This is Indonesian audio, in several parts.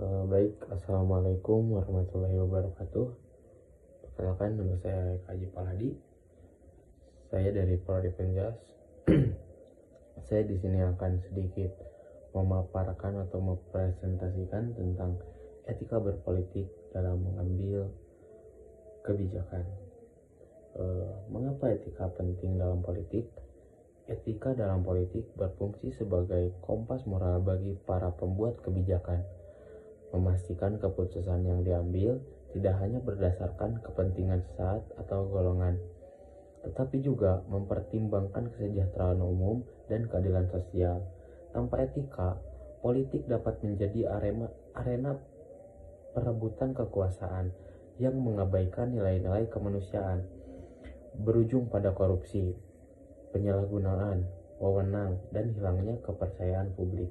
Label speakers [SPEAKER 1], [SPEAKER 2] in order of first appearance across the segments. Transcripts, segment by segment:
[SPEAKER 1] Baik, Assalamualaikum warahmatullahi wabarakatuh. Perkenalkan, nama saya Kaji Paladi. Saya dari Prodi Penjas. Saya di sini akan sedikit memaparkan atau mempresentasikan tentang etika berpolitik dalam mengambil kebijakan. Mengapa etika penting dalam politik? Etika dalam politik berfungsi sebagai kompas moral bagi para pembuat kebijakan, memastikan keputusan yang diambil tidak hanya berdasarkan kepentingan sesaat atau golongan, tetapi juga mempertimbangkan kesejahteraan umum dan keadilan sosial. Tanpa etika, politik dapat menjadi arena perebutan kekuasaan yang mengabaikan nilai-nilai kemanusiaan, berujung pada korupsi, penyalahgunaan wewenang, dan hilangnya kepercayaan publik.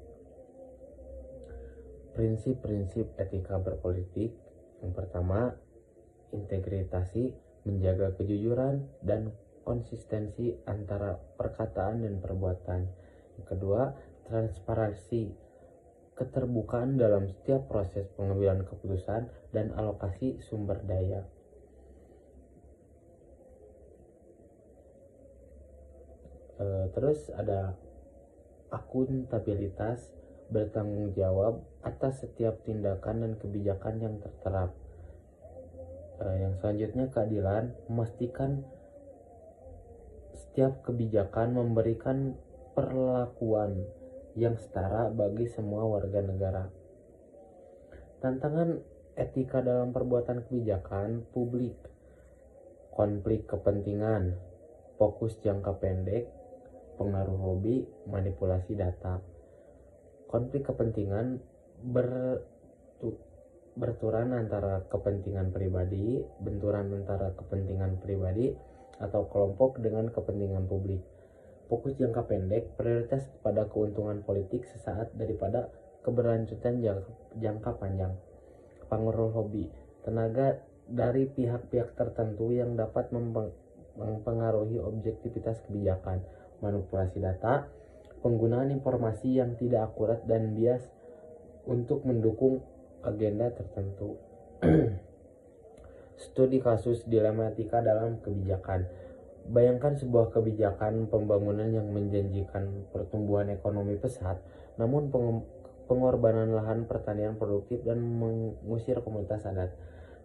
[SPEAKER 1] Prinsip-prinsip etika berpolitik. Yang pertama, integritasi, menjaga kejujuran dan konsistensi antara perkataan dan perbuatan. Yang kedua, transparansi, keterbukaan dalam setiap proses pengambilan keputusan dan alokasi sumber daya. Terus ada akuntabilitas, bertanggung jawab atas setiap tindakan dan kebijakan yang tertera. Yang selanjutnya, keadilan, memastikan setiap kebijakan memberikan perlakuan yang setara bagi semua warga negara. Tantangan etika dalam perbuatan kebijakan publik: konflik kepentingan, fokus jangka pendek, pengaruh lobby, manipulasi data. Konflik kepentingan benturan antara kepentingan pribadi atau kelompok dengan kepentingan publik. Fokus jangka pendek, prioritas pada keuntungan politik sesaat daripada keberlanjutan jangka panjang. Pengaruh lobby, tenaga dari pihak-pihak tertentu yang dapat mempengaruhi objektivitas kebijakan. Manipulasi data, penggunaan informasi yang tidak akurat dan bias untuk mendukung agenda tertentu. Studi kasus dilema etika dalam kebijakan. Bayangkan sebuah kebijakan pembangunan yang menjanjikan pertumbuhan ekonomi pesat, namun pengorbanan lahan pertanian produktif dan mengusir komunitas adat.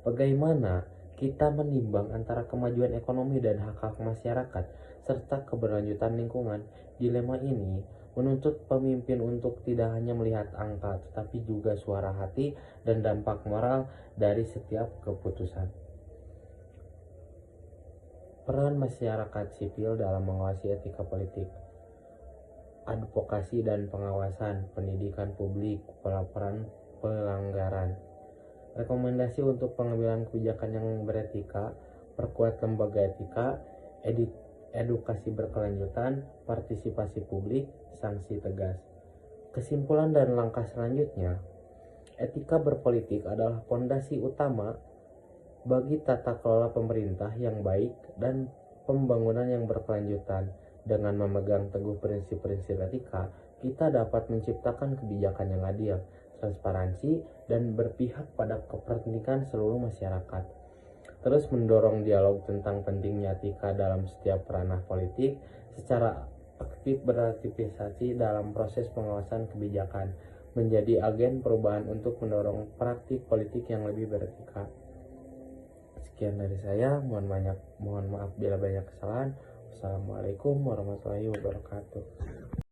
[SPEAKER 1] Bagaimana kita menimbang antara kemajuan ekonomi dan hak-hak masyarakat serta keberlanjutan lingkungan? Dilema ini menuntut pemimpin untuk tidak hanya melihat angka, tetapi juga suara hati dan dampak moral dari setiap keputusan. Peran masyarakat sipil dalam mengawasi etika politik. Advokasi dan pengawasan, pendidikan publik, pelaporan pelanggaran. Rekomendasi untuk pengambilan kebijakan yang beretika: perkuat lembaga etika, edukasi berkelanjutan, partisipasi publik, sanksi tegas. Kesimpulan dan langkah selanjutnya, etika berpolitik adalah fondasi utama bagi tata kelola pemerintah yang baik dan pembangunan yang berkelanjutan. Dengan memegang teguh prinsip-prinsip etika, kita dapat menciptakan kebijakan yang adil, transparansi, dan berpihak pada kepentingan seluruh masyarakat. Terus mendorong dialog tentang pentingnya etika dalam setiap ranah politik, secara aktif beraktivisasi dalam proses pengawasan kebijakan, menjadi agen perubahan untuk mendorong praktik politik yang lebih beretika. Sekian dari saya, mohon maaf bila banyak kesalahan. Wassalamualaikum warahmatullahi wabarakatuh.